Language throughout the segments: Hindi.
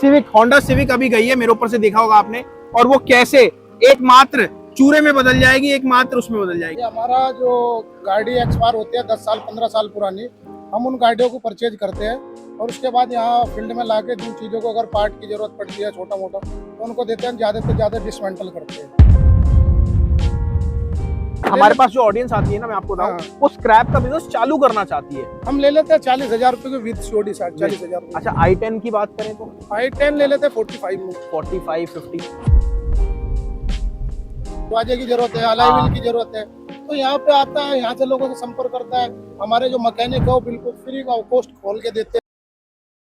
सिविक, होंडा सिविक अभी गई है, मेरे ऊपर से देखा होगा आपने, और वो कैसे एकमात्र चूरे में बदल जाएगी, एकमात्र उसमें बदल जाएगी। हमारा जो गाड़ी एक्सपायर होती है 10 साल 15 साल पुरानी, हम उन गाड़ियों को परचेज करते हैं और उसके बाद यहाँ फील्ड में लाके जिन चीज़ों को अगर पार्ट की जरूरत पड़ती है छोटा मोटा, तो उनको देते हैं, ज़्यादा से ज़्यादा डिसमेंटल करते हैं। हमारे पास जो ऑडियंस आती है ना, मैं आपको बताऊं, हाँ। वो स्क्रैप का बिजनेस चालू करना चाहती है। हम ले लेते हैं 40,000 रुपये के विद सीओडी, 40,000 रुपये। अच्छा, i10 की बात करें तो i10 ले लेते हैं 45 में, 45 50। दरवाजे की जरूरत है, अलाई व्हील की जरूरत है, तो यहाँ पे आता है, यहाँ से लोगों से संपर्क करता है। हमारे जो मैकेनिक है वो बिल्कुल फ्री का कॉस्ट खोल के देते हैं।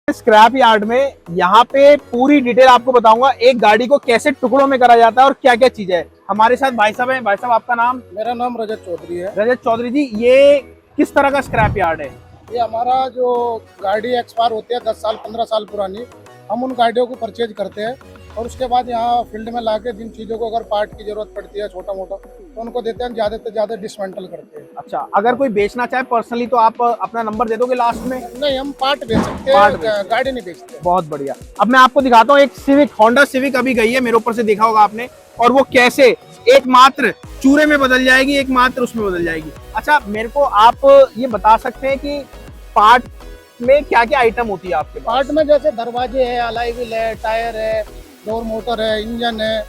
स्क्रैप यार्ड में यहाँ पे पूरी डिटेल आपको बताऊंगा, एक गाड़ी को कैसे टुकड़ों में करा जाता है और क्या क्या चीज है। हमारे साथ भाई साहब हैं। भाई साहब, आपका नाम? मेरा नाम रजत चौधरी है। रजत चौधरी जी, ये किस तरह का स्क्रैप यार्ड है? ये हमारा जो गाड़ी एक्सपायर होती है 10 साल 15 साल पुरानी, हम उन गाड़ियों को परचेज करते हैं और उसके बाद यहाँ फील्ड में लाके जिन चीज़ों को अगर पार्ट की जरूरत पड़ती है छोटा मोटा, तो उनको देते हैं, ज़्यादा से ज़्यादा डिसमेंटल करते हैं। अच्छा, अगर कोई बेचना चाहे पर्सनली तो आप अपना नंबर दे दोगे लास्ट में? नहीं, हम पार्ट बेच सकते हैं, गाड़ी नहीं बेचते। बहुत बढ़िया। अब मैं आपको दिखाता हूँ, एक सिविक, होंडा सिविक अभी गई है, मेरे ऊपर से देखा होगा आपने, और वो कैसे एकमात्र चूरे में बदल जाएगी, एकमात्र उसमें बदल जाएगी। अच्छा, मेरे को आप ये बता सकते हैं कि पार्ट में क्या क्या आइटम होती है आपके पास? पार्ट में जैसे दरवाजे है, अलाई व्हील है, टायर है, डोर मोटर है, इंजन है,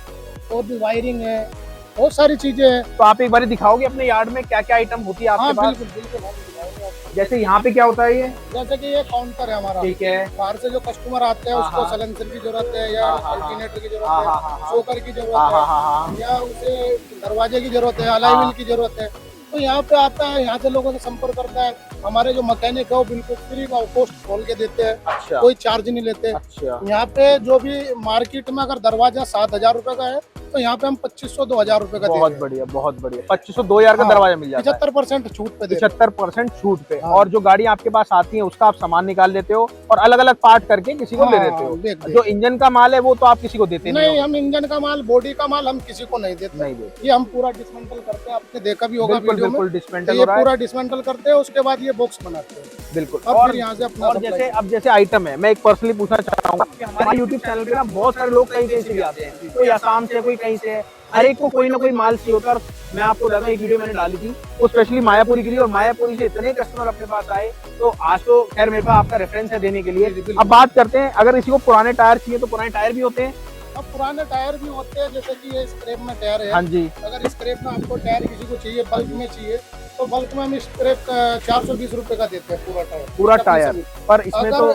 और भी वायरिंग है, बहुत सारी चीजें हैं। तो आप एक बार दिखाओगे अपने यार्ड में क्या क्या आइटम होती है आपके हाँ, पास? बिल्कुल बिल्कुल, हम दिखाएंगे आपको। जैसे यहाँ पे क्या होता है ये? जैसे कि ये काउंटर है हमारा, ठीक है। बाहर से जो कस्टमर आते हैं उसको सलेंसर की जरूरत है या अल्टरनेटर की जरूरत है, शोकर की जरूरत है, या उसे दरवाजे की जरूरत है, अलाई व्हील की जरूरत है, तो यहाँ पे आता है, यहाँ से लोगों से संपर्क करता है। हमारे जो मैकेनिक है वो बिल्कुल फ्री का कॉस्ट खोल के देते हैं। अच्छा। कोई चार्ज नहीं लेते। अच्छा। यहाँ पे जो भी मार्केट में अगर दरवाजा 7,000 रुपए का है, तो यहाँ पे हम 2,500 2,000 रुपए का बहुत बढ़िया, बहुत बढ़िया। 2500 2000 का दरवाजा मिल जाता है। 75% छूट पे 75% छूट पे। हाँ। और जो गाड़ी आपके पास आती है उसका आप सामान निकाल देते हो और अलग अलग पार्ट करके किसी को दे देते हो। जो इंजन का माल है वो तो आप किसी को देते नहीं, हम इंजन का माल, बॉडी का माल हम किसी को नहीं देते। नहीं देते। ये हम पूरा डिसमेंटल करते हैं, आपने देखा भी होगा वीडियो में। बिल्कुल डिसमेंटल ये पूरा डिसमेंटल करते हैं, उसके बाद ये बॉक्स बनाते हैं। बिल्कुल। और फिर यहाँ से अपना और जैसे अब जैसे आइटम है, मैं एक पर्सनली पूछना चाहूंगा कि हमारे यूट्यूब चैनल पे ना बहुत सारे लोग कहीं कहीं से भी आते हैं, कोई आसाम से, कोई कहीं से, हर एक को कोई ना कोई माल चाहिए होता है। और मैं आपको बताऊं, एक वीडियो मैंने डाली थी वो स्पेशली मायापुरी के लिए, और मायापुरी से इतने कस्टमर अपने पास आए, तो आज तो खैर मेरे पास आपका रेफरेंस है देने के लिए। अब बात करते हैं, अगर किसी को पुराने टायर चाहिए तो पुराने टायर भी होते हैं? अब पुराने टायर भी होते हैं, जैसे कि ये स्क्रैप में टायर है। हाँ जी। अगर स्क्रैप में आपको टायर किसी को चाहिए, बल्क में चाहिए, तो बल्क में हम स्क्रैप 420 रुपए का देते हैं पूरा टायर। पर इसमें तो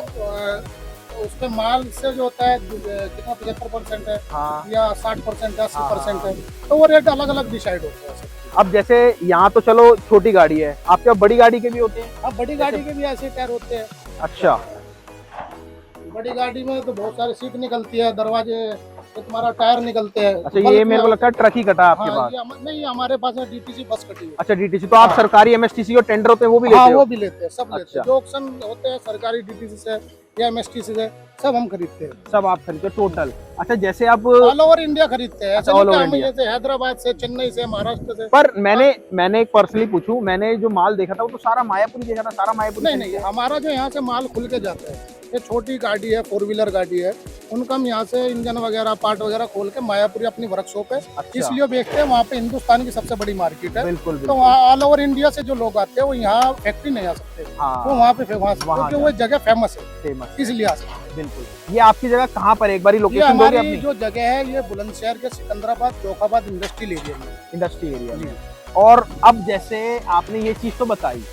उसमें माल से जो होता है कितना 75% है, हाँ, या 60% है, 80% है, तो वो रेट अलग अलग डिसाइड होते हैं। अब जैसे यहाँ तो चलो छोटी गाड़ी है, आपके पास बड़ी गाड़ी के भी होते हैं? अब बड़ी गाड़ी के भी ऐसे टायर होते हैं। अच्छा। बड़ी गाड़ी में तो बहुत सारी सीट निकलती है, दरवाजे, तो तुम्हारा टायर निकलते हैं। अच्छा, ये मेरे को लगता है ट्रक ही कटा आपके पास। नहीं, हमारे पास है डीटीसी बस कटी है। अच्छा, डीटीसी। तो आप सरकारी एमएसटीसी और टेंडर होते हैं वो भी लेते हो? वो भी लेते हैं, सब लेते हैं। अच्छा। जो ऑक्शन होते हैं सरकारी डीटीसी से या एमएसटीसी से, सब हम खरीदते हैं। सब आप खरीदते हो टोटल? अच्छा, जैसे अब ऑल ओवर इंडिया खरीदते हैं। अच्छा, all over हम India। जैसे हैदराबाद से, चेन्नई से, महाराष्ट्र से। पर मैंने एक पर्सनली पूछूं, मैंने जो माल देखा था वो तो सारा मायापुरी देखा था, सारा मायापुरी? नहीं, हमारा जो यहाँ से माल खुल के जाता है, ये छोटी गाड़ी है, 4 व्हीलर गाड़ी है, उनका हम यहाँ से इंजन वगैरह, पार्ट वगैरह खोल के मायापुरी अपनी वर्कशॉप है, अच्छा। इसलिए बेचते हैं। वहाँ पे हिंदुस्तान की सबसे बड़ी मार्केट है। बिल्कुल, तो वहाँ ऑल ओवर इंडिया से जो लोग आते हैं वो यहाँ फैक्ट्री नहीं आ सकते, हाँ, वो वहाँ पे फेमस, क्योंकि वो जगह फेमस है, फेमस, इसलिए आ सकते हैं। बिल्कुल। ये आपकी जगह कहाँ पर है, एक बार ये लोकेशन दोगे हमारी अपनी? जो जगह है ये बुलंदशहर के सिकंदराबाद जोखाबाद इंडस्ट्रियल एरिया में। इंडस्ट्री एरिया में। और अब जैसे आपने ये चीज तो बताई,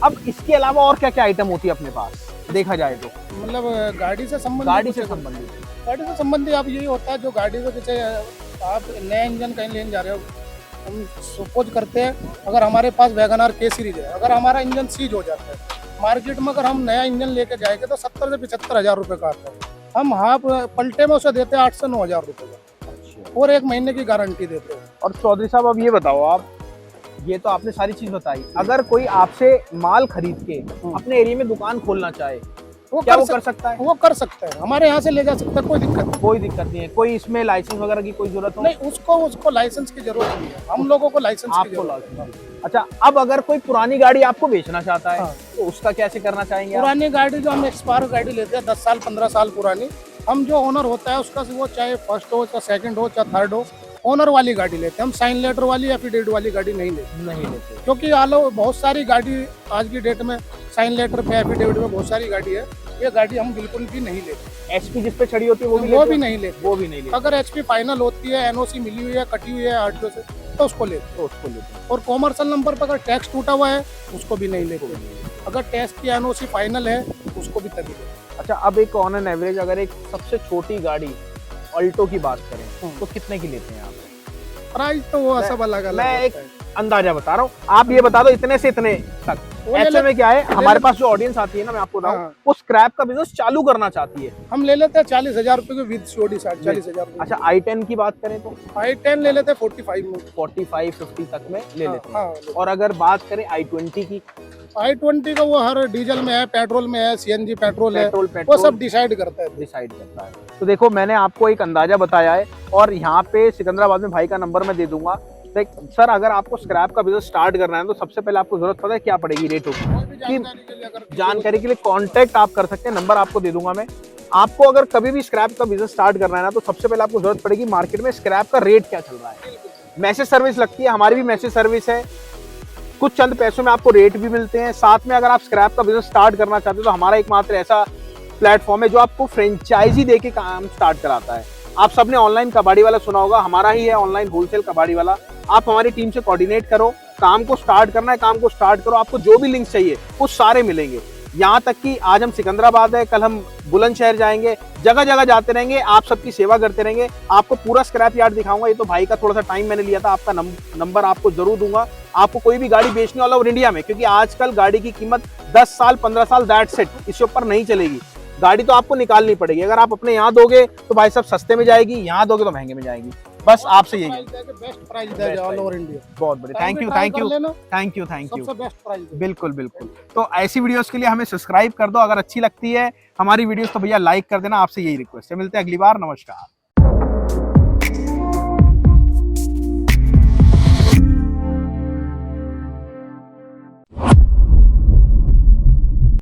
अब इसके अलावा और क्या क्या आइटम होती है अपने पास देखा जाए तो? मतलब गाड़ी से संबंधित, गाड़ी से संबंधित अब यही होता है, जो गाड़ी को जैसे आप नया इंजन कहीं लेने जा रहे हो, हम सपोज करते हैं अगर हमारे पास वैगनआर के सीरीज है, अगर हमारा इंजन सीज हो जाता है मार्केट में, अगर हम नया इंजन लेके जाएंगे तो 70 से 75 हजार रुपए का आता है। हम हाफ पलटे में उसे देते हैं 8 से 9 हजार रुपए का, और 1 महीने की गारंटी देते हैं। और चौधरी साहब, अब ये बताओ आप, ये तो आपने सारी चीज बताई, अगर कोई आपसे माल खरीद के अपने एरिया में दुकान खोलना चाहे, वो कर सकता है? वो कर सकता है, हमारे यहाँ से ले जा सकता है, कोई दिक्कत नहीं। कोई दिक्कत नहीं है? कोई इसमें लाइसेंस वगैरह की कोई जरूरत हो? नहीं, उसको लाइसेंस की जरूरत नहीं है, हम लोगों को लाइसेंस की जरूरत है। अच्छा, अब अगर कोई पुरानी गाड़ी आपको बेचना चाहता है, हाँ। तो उसका कैसे करना चाहेंगे? पुरानी गाड़ी जो हम एक्सपायर गाड़ी लेते हैं 10 साल 15 साल पुरानी, हम जो ओनर होता है उसका वो चाहे फर्स्ट हो चाहे सेकंड हो चाहे थर्ड हो, ओनर वाली गाड़ी लेते हैं हम, साइन लेटर वाली एफिडेविट वाली गाड़ी नहीं लेते। क्योंकि आलो बहुत सारी गाड़ी आज की डेट में साइन लेटर पे एफिडेविट में बहुत सारी गाड़ी है, ये गाड़ी हम बिल्कुल भी नहीं लेते। एचपी जिस पे छड़ी होती है वो भी नहीं लेते। अगर एचपी फाइनल होती है, एनओसी मिली हुई है, कटी हुई है आरटीओ से, तो उसको लेते। और कॉमर्शियल नंबर पर अगर टैक्स टूटा हुआ है उसको भी नहीं लेते। अगर टैक्स की एनओसी फाइनल है उसको भी तभी लेते। अच्छा, अब एक ऑन एन एवरेज अगर एक सबसे छोटी गाड़ी ऑल्टो की बात करें तो कितने की लेते हैं आप? प्राइस तो वो सब अलग अलग। मैं एक अंदाजा बता रहा हूँ, आप ये बता दो इतने से इतने तक। ऐसे में क्या है, हमारे पास जो ऑडियंस आती है ना, मैं आपको बताऊं, वो स्क्रैप का बिजनेस चालू करना चाहती है। हम ले लेते हैं 40,000 रुपए के विद सीओडी, 40,000। अच्छा, i10 की बात करें तो i10 ले लेते हैं 45 में, 45-50 तक में ले लेते हैं। और अगर बात करें i20 की, i20 का वो हर डीजल में है, पेट्रोल में है, सीएनजी पेट्रोल है, वो सब डिसाइड करता है। तो देखो, मैंने आपको एक अंदाजा बताया है, और यहाँ पे सिकंदराबाद में भाई का नंबर मैं दे दूंगा। देख सर, अगर आपको स्क्रैप का बिजनेस स्टार्ट करना है तो सबसे पहले आपको जरूरत पता है क्या पड़ेगी, रेटों की। जानकारी के लिए कांटेक्ट आप कर सकते हैं, नंबर आपको दे दूंगा मैं। आपको अगर कभी भी स्क्रैप का बिजनेस स्टार्ट करना है ना, तो सबसे पहले आपको जरूरत पड़ेगी मार्केट में स्क्रैप का रेट क्या चल रहा है। मैसेज सर्विस लगती है, हमारी भी मैसेज सर्विस है, कुछ चंद पैसों में आपको रेट भी मिलते हैं। साथ में अगर आप स्क्रैप का बिजनेस स्टार्ट करना चाहते हो तो हमारा एकमात्र ऐसा प्लेटफॉर्म है जो आपको फ्रेंचाइजी देके काम स्टार्ट कराता है। आप सबने ऑनलाइन कबाड़ी वाला सुना होगा, हमारा ही है ऑनलाइन होलसेल कबाड़ी वाला। आप हमारी टीम से कोऑर्डिनेट करो, काम को स्टार्ट करना है, काम को स्टार्ट करो, आपको जो भी लिंक चाहिए वो सारे मिलेंगे। यहाँ तक कि आज हम सिकंदराबाद है, कल हम बुलंदशहर जाएंगे, जगह जगह जाते रहेंगे, आप सबकी सेवा करते रहेंगे। आपको पूरा स्क्रैप यार्ड दिखाऊंगा। ये तो भाई का थोड़ा सा टाइम मैंने लिया था, आपका नंबर आपको जरूर दूंगा। आपको कोई भी गाड़ी बेचनी ऑल ओवर इंडिया में, क्योंकि आजकल गाड़ी की कीमत 10 साल 15 साल दैट्स इट, इससे ऊपर नहीं चलेगी। गाड़ी तो आपको निकालनी पड़ेगी। अगर आप अपने यहाँ दोगे तो भाई साहब सस्ते में जाएगी, यहाँ दोगे तो महंगे में जाएगी। बस आपसे यही है, बेस्ट प्राइस है ऑल ओवर इंडिया। बहुत बढ़िया, थैंक यू। बिल्कुल बिल्कुल। तो ऐसी वीडियोस के लिए हमें सब्सक्राइब कर दो, अगर अच्छी लगती है हमारी वीडियोस तो भैया लाइक कर देना, आपसे यही रिक्वेस्ट है। मिलते हैं अगली बार, नमस्कार।